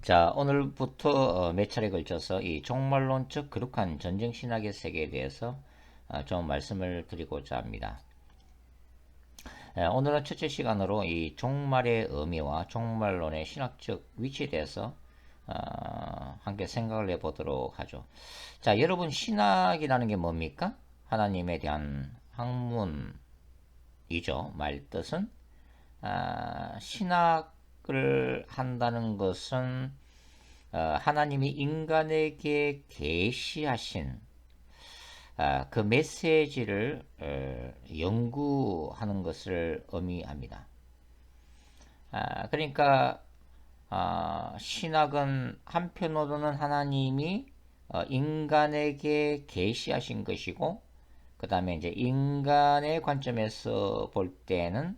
자, 오늘부터 몇 차례 걸쳐서 이 종말론적 거룩한 전쟁 신학의 세계에 대해서 좀 말씀을 드리고자 합니다. 오늘은 첫째 시간으로 이 종말의 의미와 종말론의 신학적 위치에 대해서 함께 생각을 해보도록 하죠. 자, 여러분, 신학이라는 게 뭡니까? 하나님에 대한 학문이죠. 말뜻은 신학을 한다는 것은 하나님이 인간에게 계시하신 그 메시지를 연구하는 것을 의미합니다. 그러니까 신학은 한편으로는 하나님이 인간에게 계시하신 것이고, 그 다음에 이제 인간의 관점에서 볼 때는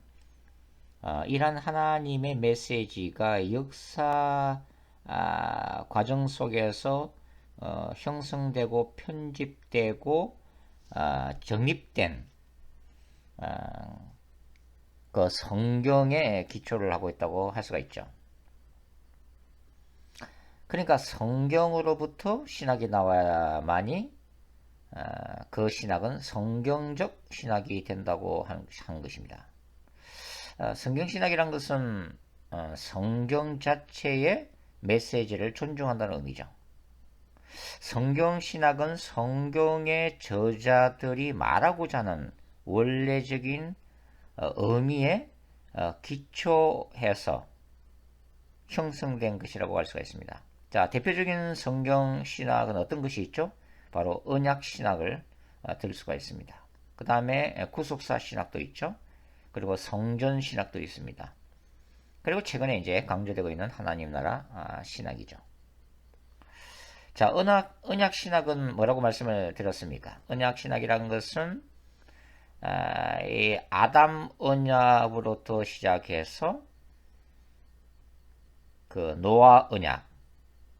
이러한 하나님의 메시지가 역사 과정 속에서 형성되고 편집되고 정립된 그 성경에 기초를 하고 있다고 할 수가 있죠. 그러니까 성경으로부터 신학이 나와야만이 그 신학은 성경적 신학이 된다고 한 것입니다. 성경신학이란 것은 성경 자체의 메시지를 존중한다는 의미죠. 성경신학은 성경의 저자들이 말하고자 하는 원래적인 의미에 기초해서 형성된 것이라고 할 수가 있습니다. 자, 대표적인 성경신학은 어떤 것이 있죠? 바로 언약신학을 들 수가 있습니다. 그 다음에 구속사 신학도 있죠. 그리고 성전 신학도 있습니다. 그리고 최근에 이제 강조되고 있는 하나님 나라 신학이죠. 자, 언약 신학은 뭐라고 말씀을 드렸습니까? 언약 신학이라는 것은 이 아담 언약으로부터 시작해서 그 노아 언약,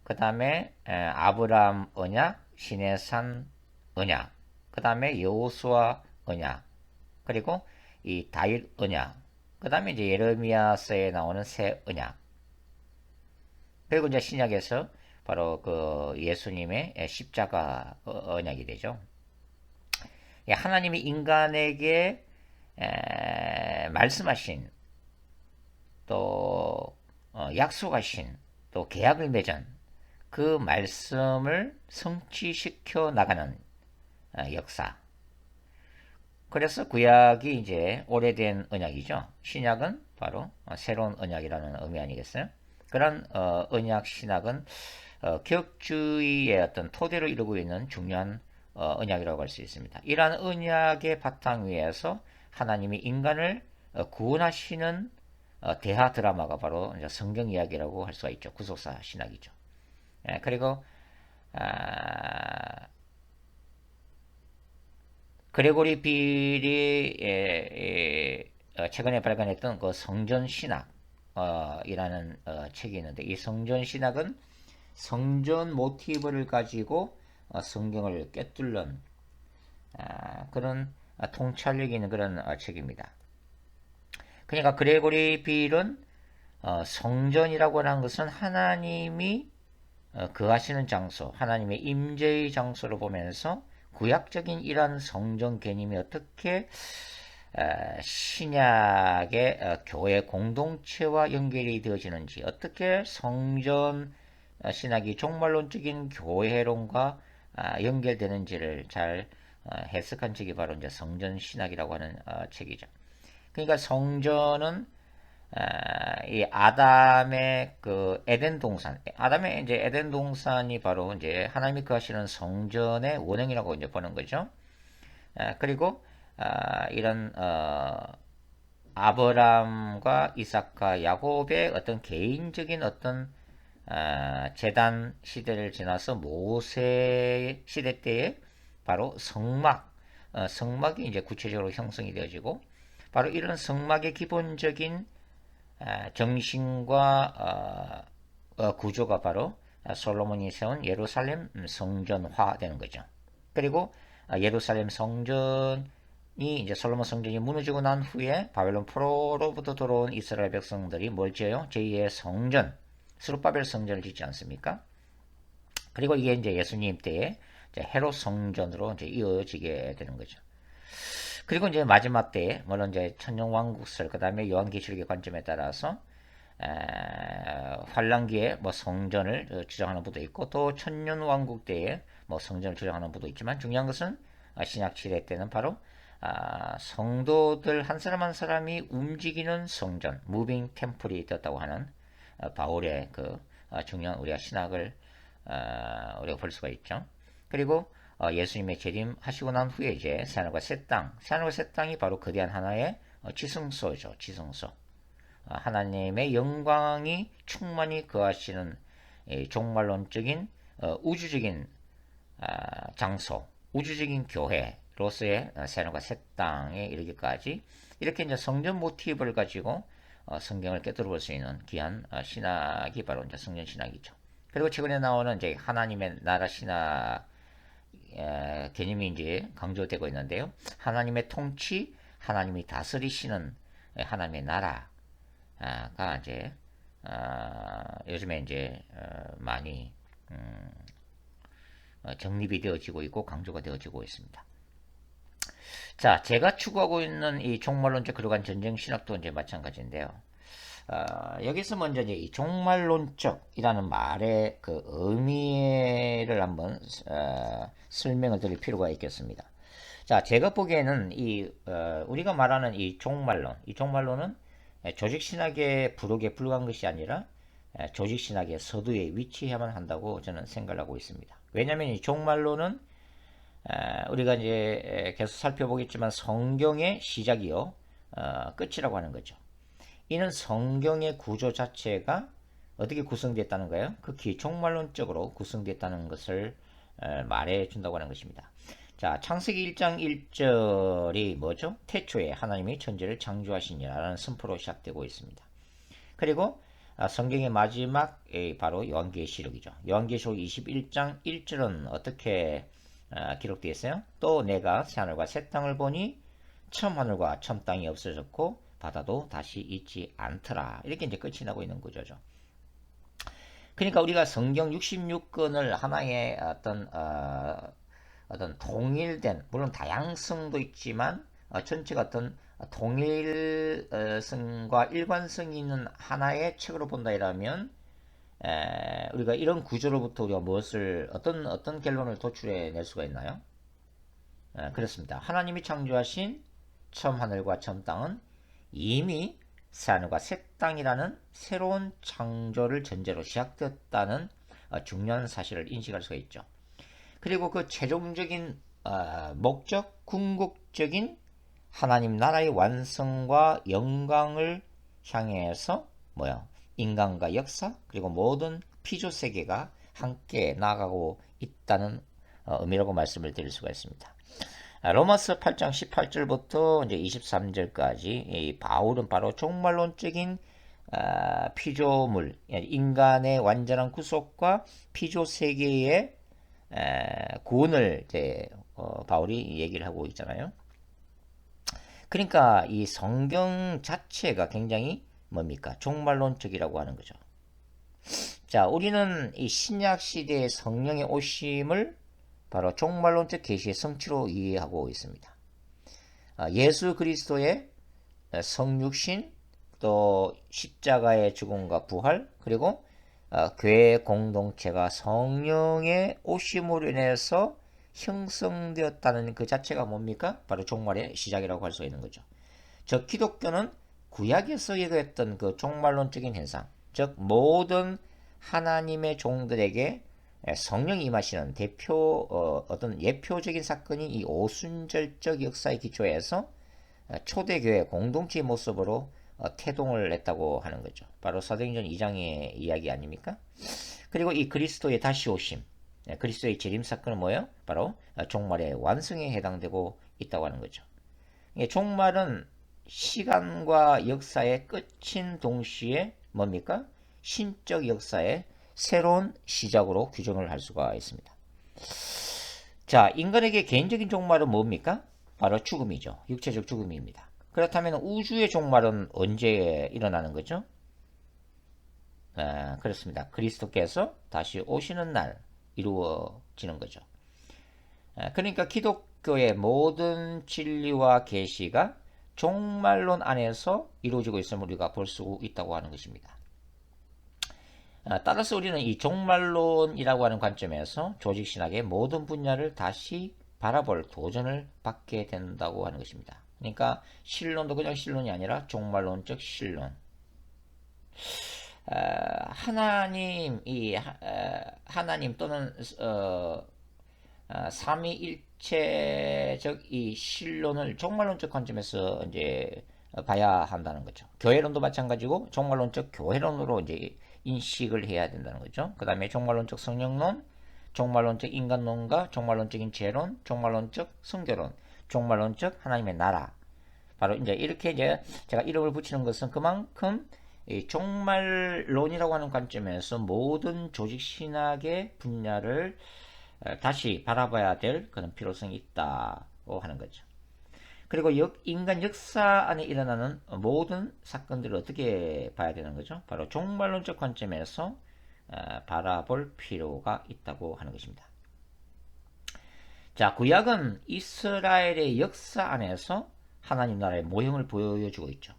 그 다음에 아브라함 언약, 시내산 언약, 그 다음에 여호수아 언약, 그리고 이 다윗 언약, 그 다음에 이제 예레미야서에 나오는 새 언약, 그리고 이제 신약에서 바로 그 예수님의 십자가 언약이 되죠. 하나님이 인간에게 말씀하신 또 약속하신 또 계약을 맺은 그 말씀을 성취시켜 나가는 역사. 그래서 구약이 이제 오래된 언약이죠. 신약은 바로 새로운 언약이라는 의미 아니겠어요? 그런 언약 신학은 개혁주의의 어떤 토대를 이루고 있는 중요한 언약이라고 할 수 있습니다. 이러한 언약의 바탕 위에서 하나님이 인간을 구원하시는 대하 드라마가 바로 성경 이야기라고 할 수가 있죠. 구속사 신학이죠. 그리고 그레고리 빌이 최근에 발간했던 그 성전 신학이라는 책이 있는데, 이 성전 신학은 성전 모티브를 가지고 성경을 꿰뚫는 그런 통찰력 있는 그런 책입니다. 그러니까 그레고리 빌은 성전이라고 하는 것은 하나님이 거하시는 장소, 하나님의 임재의 장소로 보면서 구약적인 이러한 성전 개념이 어떻게 신약의 교회 공동체와 연결이 되어지는지, 어떻게 성전 신학이 종말론적인 교회론과 연결되는지를 잘 해석한 책이 바로 이제 성전 신학이라고 하는 책이죠. 그러니까 성전은 이 아담의 그 에덴 동산, 아담의 이제 에덴 동산이 바로 이제 하나님이 거하시는 성전의 원형이라고 이제 보는 거죠. 그리고 이런 아브람과 이삭과 야곱의 어떤 개인적인 어떤 제단 시대를 지나서 모세 시대 때에 바로 성막이 이제 구체적으로 형성이 되어지고, 바로 이런 성막의 기본적인 정신과 구조가 바로 솔로몬이 세운 예루살렘 성전화 되는 거죠. 그리고 예루살렘 성전이 이제 솔로몬 성전이 무너지고 난 후에 바벨론 포로로부터 들어온 이스라엘 백성들이 뭘 지어요? 제2의 성전, 스룹바벨 성전을 짓지 않습니까? 그리고 이게 이제 예수님 때에 이제 헤롯 성전으로 이제 이어지게 되는 거죠. 그리고 이제 마지막 때에 물론 이제 천년왕국설 그다음에 요한계시록의 관점에 따라서 환란기에 뭐 성전을 주장하는 부도 있고 또 천년왕국 때에 뭐 성전을 주장하는 부도 있지만 중요한 것은 신약 시대 때는 바로 성도들 한 사람 한 사람이 움직이는 성전, 무빙 템플이 되었다고 하는 바울의 그 중요한 우리가 신학을 우리가 볼 수가 있죠. 그리고 예수님의 재림하시고 난 후에 이제 새하늘과 새 땅, 새하늘과 새 땅이 바로 거대한 하나의 지성소죠. 지성소. 하나님의 영광이 충만히 거하시는 종말론적인 우주적인 장소, 우주적인 교회로서의 새하늘과 새 땅에 이르기까지 이렇게 이제 성전 모티브를 가지고 성경을 깨뜨려 볼 수 있는 귀한 신학이 바로 이제 성전 신학이죠. 그리고 최근에 나오는 이제 하나님의 나라 신학 개념이 이제 강조되고 있는데요. 하나님의 통치, 하나님이 다스리시는 하나님의 나라가 이제 요즘에 이제 많이 정립이 되어지고 있고 강조가 되어지고 있습니다. 자, 제가 추구하고 있는 이 종말론적 그러한 전쟁 신학도 이제 마찬가지인데요. 여기서 먼저 이제 이 종말론적이라는 말의 그 의미를 한번 설명을 드릴 필요가 있겠습니다. 자, 제가 보기에는 우리가 말하는 이 종말론은 조직 신학의 부록에 불과한 것이 아니라 조직 신학의 서두에 위치해야만 한다고 저는 생각을 하고 있습니다. 왜냐하면 이 종말론은 우리가 이제 계속 살펴보겠지만 성경의 시작이요 끝이라고 하는 거죠. 이는 성경의 구조 자체가 어떻게 구성됐다는 거예요? 극히 종말론적으로 구성됐다는 것을 말해 준다고 하는 것입니다. 자, 창세기 1장 1절이 뭐죠? 태초에 하나님이 천지를 창조하시니라라는 선포로 시작되고 있습니다. 그리고 성경의 마지막 바로 요한계시록이죠. 요한계시록 21장 1절은 어떻게 기록되어 있어요? 또 내가 새하늘과 새 땅을 보니 처음 하늘과 처음 땅이 없어졌고 바다도 다시 있지 않더라. 이렇게 이제 끝이 나고 있는 구조죠. 그러니까 우리가 성경 66권을 하나의 어떤 통일된, 물론 다양성도 있지만 전체가 어떤 통일성과 일관성이 있는 하나의 책으로 본다 이라면 우리가 이런 구조로부터 우리가 어떤 결론을 도출해 낼 수가 있나요? 그렇습니다. 하나님이 창조하신 처음 하늘과 처음 땅은 이미 새하늘과 새 땅이라는 새로운 창조를 전제로 시작되었다는 중요한 사실을 인식할 수가 있죠. 그리고 그 최종적인 목적, 궁극적인 하나님 나라의 완성과 영광을 향해서 인간과 역사 그리고 모든 피조 세계가 함께 나아가고 있다는 의미라고 말씀을 드릴 수가 있습니다. 로마서 8장 18절부터 이제 23절까지 이 바울은 바로 종말론적인 피조물, 인간의 완전한 구속과 피조 세계의 구원을 이제 바울이 얘기를 하고 있잖아요. 그러니까 이 성경 자체가 굉장히 뭡니까? 종말론적이라고 하는 거죠. 자, 우리는 이 신약 시대의 성령의 오심을 바로 종말론적 계시의 성취로 이해하고 있습니다. 예수 그리스도의 성육신, 또 십자가의 죽음과 부활, 그리고 교회 공동체가 성령의 오심으로 인해서 형성되었다는 그 자체가 뭡니까? 바로 종말의 시작이라고 할 수 있는 거죠. 즉 기독교는 구약에서 얘기했던 그 종말론적인 현상, 즉 모든 하나님의 종들에게 성령이 임하시는 어떤 예표적인 사건이 이 오순절적 역사에 기초해서 초대교회 공동체의 모습으로 태동을 했다고 하는 거죠. 바로 사도행전 2장의 이야기 아닙니까? 그리고 이 그리스도의 다시 오심, 그리스도의 재림 사건은 뭐예요? 바로 종말의 완성에 해당되고 있다고 하는 거죠. 종말은 시간과 역사의 끝인 동시에 뭡니까? 신적 역사의 새로운 시작으로 규정을 할 수가 있습니다. 자, 인간에게 개인적인 종말은 뭡니까? 바로 죽음이죠. 육체적 죽음입니다. 그렇다면 우주의 종말은 언제 일어나는 거죠? 그렇습니다. 그리스도께서 다시 오시는 날 이루어지는 거죠. 그러니까 기독교의 모든 진리와 계시가 종말론 안에서 이루어지고 있음을 우리가 볼 수 있다고 하는 것입니다. 따라서 우리는 이 종말론이라고 하는 관점에서 조직신학의 모든 분야를 다시 바라볼 도전을 받게 된다고 하는 것입니다. 그러니까 신론도 그냥 신론이 아니라 종말론적 신론. 하나님 또는 삼위일체적 이 신론을 종말론적 관점에서 이제 봐야 한다는 거죠. 교회론도 마찬가지고 종말론적 교회론으로 이제 인식을 해야 된다는 거죠. 그 다음에 종말론적 성령론, 종말론적 인간론과 종말론적인 죄론, 종말론적 성교론, 종말론적 하나님의 나라. 바로 이제 이렇게 이제 제가 이름을 붙이는 것은 그만큼 이 종말론이라고 하는 관점에서 모든 조직 신학의 분야를 다시 바라봐야 될 그런 필요성이 있다고 하는 거죠. 그리고 인간 역사 안에 일어나는 모든 사건들을 어떻게 봐야 되는 거죠? 바로 종말론적 관점에서 바라볼 필요가 있다고 하는 것입니다. 자, 구약은 이스라엘의 역사 안에서 하나님 나라의 모형을 보여주고 있죠.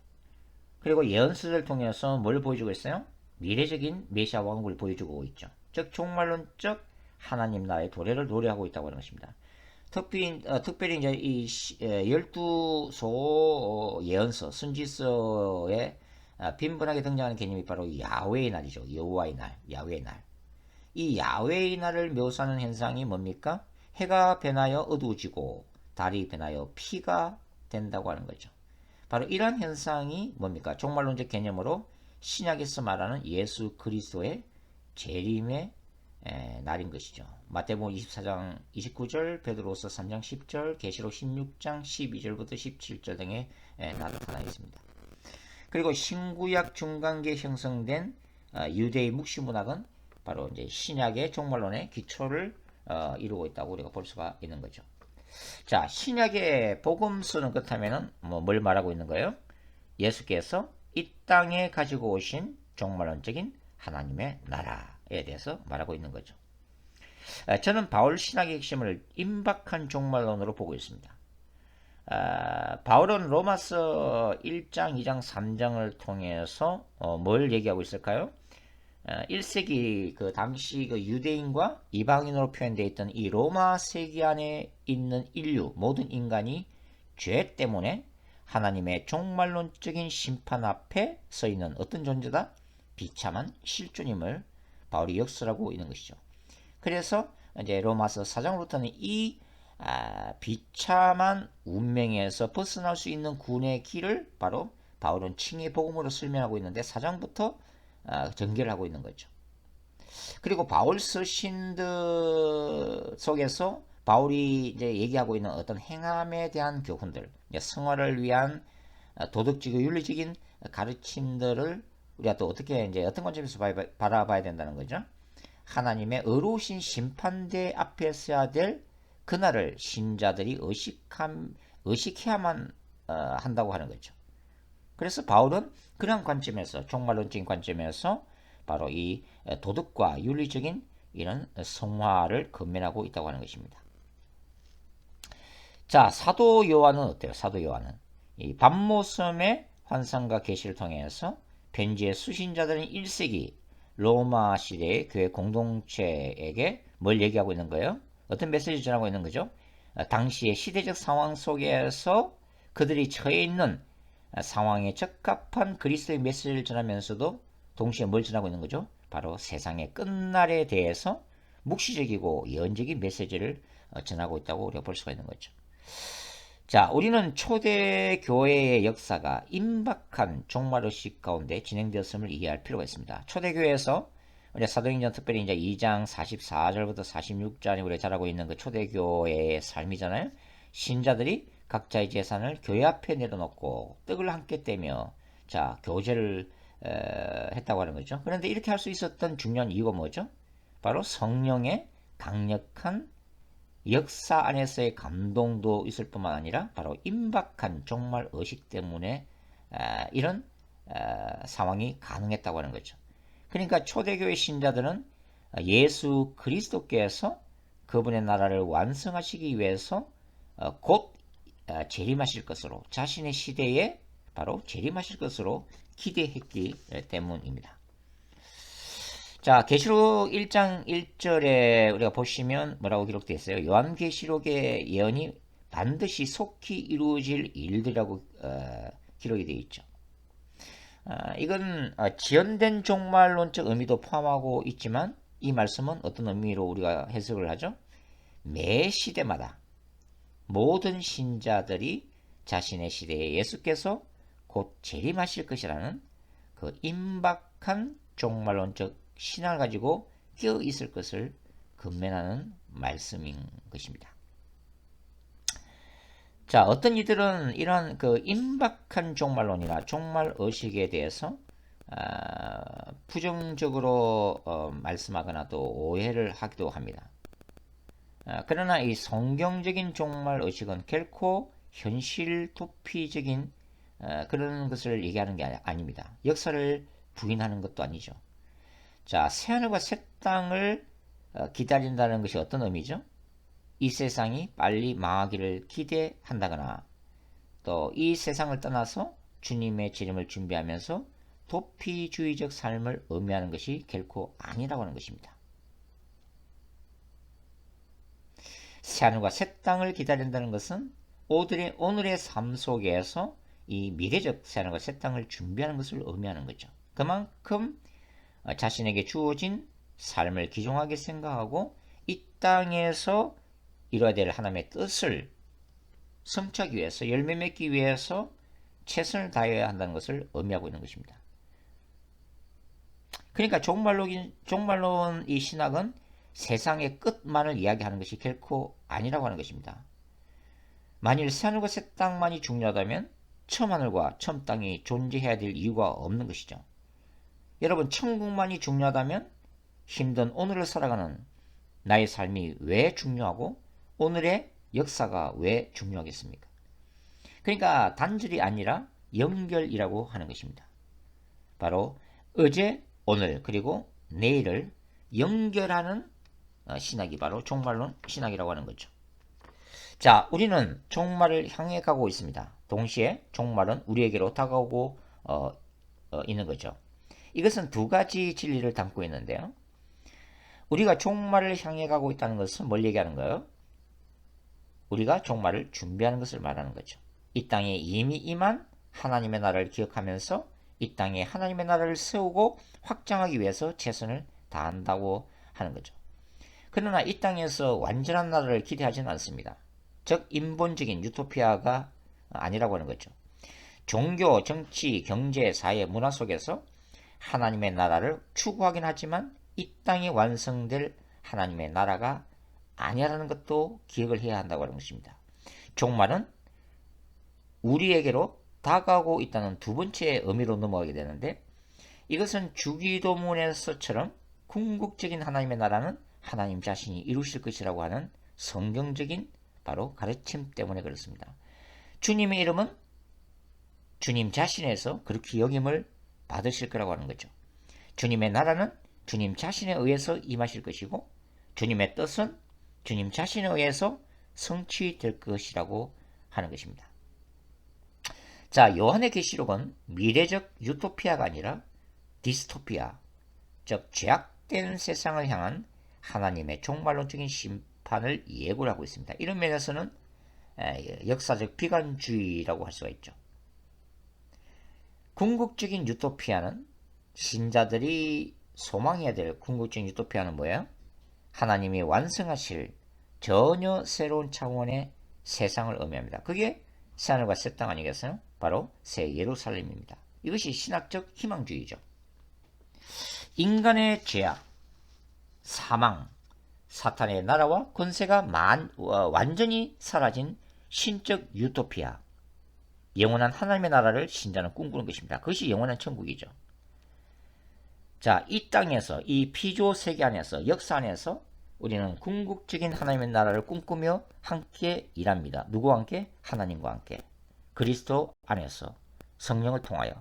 그리고 예언서를 통해서 뭘 보여주고 있어요? 미래적인 메시아 왕국을 보여주고 있죠. 즉 종말론적 하나님 나라의 도래를 노래하고 있다고 하는 것입니다. 특별히 이제 이 12소 예언서, 선지서에 빈번하게 등장하는 개념이 바로 야훼의 날이죠. 여호와의 날, 야훼의 날. 이 야훼의 날을 묘사하는 현상이 뭡니까? 해가 변하여 어두워지고 달이 변하여 피가 된다고 하는 거죠. 바로 이러한 현상이 뭡니까? 종말론적 개념으로 신약에서 말하는 예수 그리스도의 재림의 날인 것이죠. 마태복음 24장 29절, 베드로서 3장 10절, 계시록 16장 12절부터 17절 등에 나타나 있습니다. 그리고 신구약 중간기에 형성된 유대의 묵시문학은 바로 이제 신약의 종말론의 기초를 이루고 있다고 우리가 볼 수가 있는 거죠. 자, 신약의 복음서는 그렇다면은 뭘 말하고 있는 거예요? 예수께서 이 땅에 가지고 오신 종말론적인 하나님의 나라에 대해서 말하고 있는 거죠. 저는 바울 신학의 핵심을 임박한 종말론으로 보고 있습니다. 바울은 로마서 1장, 2장, 3장을 통해서 뭘 얘기하고 있을까요? 1세기 그 당시 그 유대인과 이방인으로 표현되어 있던 이 로마 세계 안에 있는 인류, 모든 인간이 죄 때문에 하나님의 종말론적인 심판 앞에 서 있는 어떤 존재다? 비참한 실존임을 바울이 역설하고 있는 것이죠. 그래서 이제 로마서 4장부터는 이 비참한 운명에서 벗어날 수 있는 구원의 길을 바로 바울은 칭의 복음으로 설명하고 있는데 4장부터 전개를 하고 있는 거죠. 그리고 바울 서신들 속에서 바울이 이제 얘기하고 있는 어떤 행함에 대한 교훈들, 성화를 위한 도덕적이고 윤리적인 가르침들을 우리가 또 어떻게 이제 어떤 관점에서 바라봐야 된다는 거죠. 하나님의 의로우신 심판대 앞에 서야 될 그날을 신자들이 의식해야만 한다고 하는 거죠. 그래서 바울은 그런 관점에서 종말론적인 관점에서 바로 이 도덕과 윤리적인 이런 성화를 건면하고 있다고 하는 것입니다. 자, 사도 요한은 어때요? 사도 요한은 이 밤모섬의 환상과 계시를 통해서 편지의 수신자들은 1세기 로마 시대의 교회 공동체에게 뭘 얘기하고 있는 거예요? 어떤 메시지를 전하고 있는 거죠? 당시의 시대적 상황 속에서 그들이 처해 있는 상황에 적합한 그리스도의 메시지를 전하면서도 동시에 뭘 전하고 있는 거죠? 바로 세상의 끝날에 대해서 묵시적이고 예언적인 메시지를 전하고 있다고 우리가 볼 수가 있는 거죠. 자, 우리는 초대 교회의 역사가 임박한 종말의식 가운데 진행되었음을 이해할 필요가 있습니다. 초대교회에서 우리 사도행전 특별히 이제 2장 44절부터 46절이 우리가 잘 알고 있는 그 초대교회의 삶이잖아요. 신자들이 각자의 재산을 교회 앞에 내려놓고 떡을 함께 떼며 자, 교제를 했다고 하는 거죠. 그런데 이렇게 할 수 있었던 중요한 이유가 뭐죠? 바로 성령의 강력한 역사 안에서의 감동도 있을 뿐만 아니라 바로 임박한 종말 의식 때문에 이런 상황이 가능했다고 하는 거죠. 그러니까 초대교회 신자들은 예수 그리스도께서 그분의 나라를 완성하시기 위해서 곧 재림하실 것으로, 자신의 시대에 바로 재림하실 것으로 기대했기 때문입니다. 자, 계시록 1장 1절에 우리가 보시면 뭐라고 기록되어 있어요? 요한계시록의 예언이 반드시 속히 이루어질 일들이라고 기록이 되어 있죠. 이건 지연된 종말론적 의미도 포함하고 있지만 이 말씀은 어떤 의미로 우리가 해석을 하죠? 매 시대마다 모든 신자들이 자신의 시대에 예수께서 곧 재림하실 것이라는 그 임박한 종말론적 신앙을 가지고 끼어 있을 것을 근면하는 말씀인 것입니다. 자, 어떤 이들은 이러한 그 임박한 종말론이나 종말 의식에 대해서 부정적으로 말씀하거나 또 오해를 하기도 합니다. 그러나 이 성경적인 종말 의식은 결코 현실 도피적인 그런 것을 얘기하는 게 아닙니다. 역사를 부인하는 것도 아니죠. 자, 새하늘과 새 땅을 기다린다는 것이 어떤 의미죠? 이 세상이 빨리 망하기를 기대한다거나 또 이 세상을 떠나서 주님의 재림을 준비하면서 도피주의적 삶을 의미하는 것이 결코 아니라고 하는 것입니다. 새하늘과 새 땅을 기다린다는 것은 오늘의 삶 속에서 이 미래적 새하늘과 새 땅을 준비하는 것을 의미하는 거죠. 그만큼 자신에게 주어진 삶을 귀중하게 생각하고 이 땅에서 이루어야 될 하나님의 뜻을 성취하기 위해서, 열매 맺기 위해서 최선을 다해야 한다는 것을 의미하고 있는 것입니다. 그러니까 종말론 이 신학은 세상의 끝만을 이야기하는 것이 결코 아니라고 하는 것입니다. 만일 새하늘과 새 땅만이 중요하다면 처음 하늘과 처음 땅이 존재해야 될 이유가 없는 것이죠. 여러분, 천국만이 중요하다면 힘든 오늘을 살아가는 나의 삶이 왜 중요하고 오늘의 역사가 왜 중요하겠습니까? 그러니까 단절이 아니라 연결이라고 하는 것입니다. 바로 어제, 오늘, 그리고 내일을 연결하는 신학이 바로 종말론 신학이라고 하는 거죠. 자, 우리는 종말을 향해 가고 있습니다. 동시에 종말은 우리에게로 다가오고 있는 거죠. 이것은 두 가지 진리를 담고 있는데요. 우리가 종말을 향해 가고 있다는 것은 뭘 얘기하는 거예요? 우리가 종말을 준비하는 것을 말하는 거죠. 이 땅에 이미 임한 하나님의 나라를 기억하면서 이 땅에 하나님의 나라를 세우고 확장하기 위해서 최선을 다한다고 하는 거죠. 그러나 이 땅에서 완전한 나라를 기대하지는 않습니다. 즉 인본적인 유토피아가 아니라고 하는 거죠. 종교, 정치, 경제, 사회, 문화 속에서 하나님의 나라를 추구하긴 하지만 이 땅에 완성될 하나님의 나라가 아니라는 것도 기억을 해야 한다고 하는 것입니다. 종말은 우리에게로 다가오고 있다는 두 번째 의미로 넘어가게 되는데, 이것은 주기도문에서처럼 궁극적인 하나님의 나라는 하나님 자신이 이루실 것이라고 하는 성경적인 바로 가르침 때문에 그렇습니다. 주님의 이름은 주님 자신에서 그렇게 여김을 받으실 거라고 하는 거죠. 주님의 나라는 주님 자신에 의해서 임하실 것이고 주님의 뜻은 주님 자신에 의해서 성취될 것이라고 하는 것입니다. 자, 요한의 계시록은 미래적 유토피아가 아니라 디스토피아, 즉 죄악된 세상을 향한 하나님의 종말론적인 심판을 예고를 하고 있습니다. 이런 면에서는 역사적 비관주의라고 할 수가 있죠. 궁극적인 유토피아는 신자들이 소망해야 될 궁극적인 유토피아는 뭐예요? 하나님이 완성하실 전혀 새로운 차원의 세상을 의미합니다. 그게 새하늘과 새 땅 아니겠어요? 바로 새 예루살렘입니다. 이것이 신학적 희망주의죠. 인간의 죄악, 사망, 사탄의 나라와 권세가 완전히 사라진 신적 유토피아, 영원한 하나님의 나라를 신자는 꿈꾸는 것입니다. 그것이 영원한 천국이죠. 자, 이 땅에서, 이 피조 세계 안에서, 역사 안에서 우리는 궁극적인 하나님의 나라를 꿈꾸며 함께 일합니다. 누구와 함께? 하나님과 함께. 그리스도 안에서 성령을 통하여.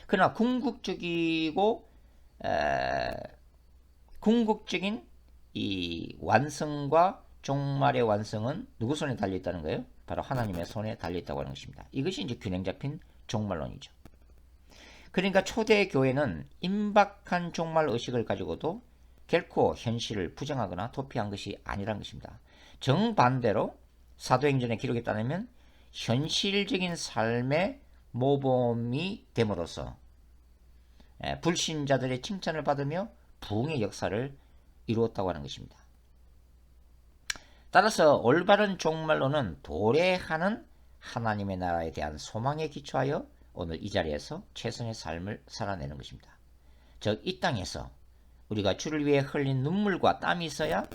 그러나 궁극적이고 궁극적인 이 완성과 종말의 완성은 누구 손에 달려있다는 거예요? 바로 하나님의 손에 달려있다고 하는 것입니다. 이것이 이제 균형 잡힌 종말론이죠. 그러니까 초대 교회는 임박한 종말 의식을 가지고도 결코 현실을 부정하거나 도피한 것이 아니라는 것입니다. 정반대로 사도행전에 기록에 따르면 현실적인 삶의 모범이 됨으로써 불신자들의 칭찬을 받으며 부흥의 역사를 이루었다고 하는 것입니다. 따라서 올바른 종말론은 도래하는 하나님의 나라에 대한 소망에 기초하여 오늘 이 자리에서 최선의 삶을 살아내는 것입니다. 즉 이 땅에서 우리가 주를 위해 흘린 눈물과 땀이 있어야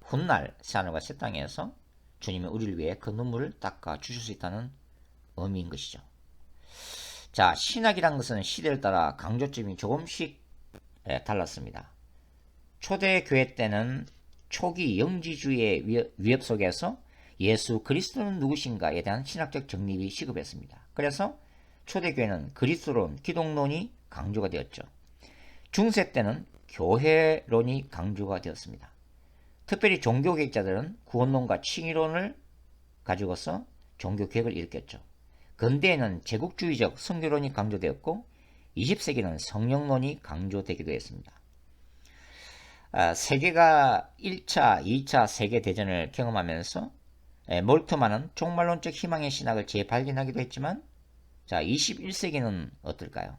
훗날 새하늘과 새 땅에서 주님이 우리를 위해 그 눈물을 닦아 주실 수 있다는 의미인 것이죠. 자, 신학이란 것은 시대를 따라 강조점이 조금씩 달랐습니다. 초대 교회 때는 초기 영지주의의 위협 속에서 예수 그리스도는 누구신가에 대한 신학적 정립이 시급했습니다. 그래서 초대교회는 그리스도론, 기독론이 강조가 되었죠. 중세 때는 교회론이 강조가 되었습니다. 특별히 종교개혁자들은 구원론과 칭의론을 가지고서 종교개혁을 일으켰죠. 근대에는 제국주의적 선교론이 강조되었고 20세기는 성령론이 강조되기도 했습니다. 세계가 1차, 2차 세계대전을 경험하면서 몰트만은 종말론적 희망의 신학을 재발견하기도 했지만 자, 21세기는 어떨까요?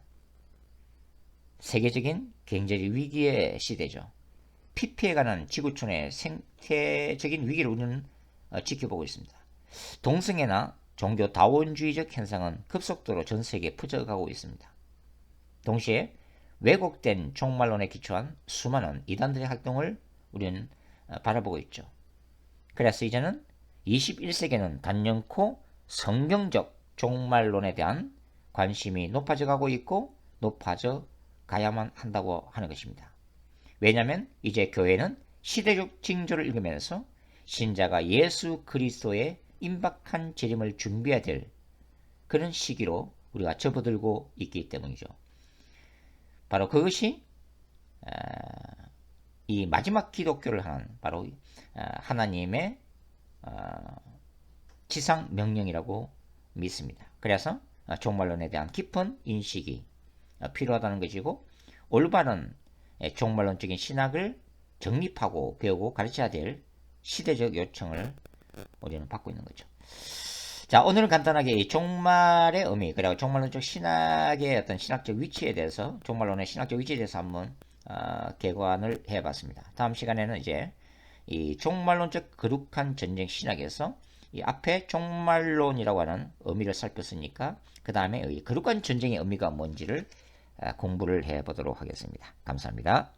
세계적인 경제적 위기의 시대죠. 피폐해가는 지구촌의 생태적인 위기를 우리는 지켜보고 있습니다. 동성애나 종교 다원주의적 현상은 급속도로 전 세계에 퍼져가고 있습니다. 동시에 왜곡된 종말론에 기초한 수많은 이단들의 활동을 우리는 바라보고 있죠. 그래서 이제는 21세기는 단연코 성경적 종말론에 대한 관심이 높아져 가고 있고 높아져 가야만 한다고 하는 것입니다. 왜냐하면 이제 교회는 시대적 징조를 읽으면서 신자가 예수 그리스도의 임박한 재림을 준비해야 될 그런 시기로 우리가 접어들고 있기 때문이죠. 바로 그것이 이 마지막 기독교를 하는 바로 하나님의 지상 명령이라고 믿습니다. 그래서 종말론에 대한 깊은 인식이 필요하다는 것이고 올바른 종말론적인 신학을 정립하고 배우고 가르쳐야 될 시대적 요청을 우리는 받고 있는 거죠. 자, 오늘은 간단하게 이 종말의 의미 그리고 종말론적 신학의 어떤 신학적 위치에 대해서 종말론의 신학적 위치에 대해서 한번 개관을 해봤습니다. 다음 시간에는 이제 이 종말론적 거룩한 전쟁 신학에서 이 앞에 종말론이라고 하는 의미를 살폈으니까 그 다음에 거룩한 전쟁의 의미가 뭔지를 공부를 해보도록 하겠습니다. 감사합니다.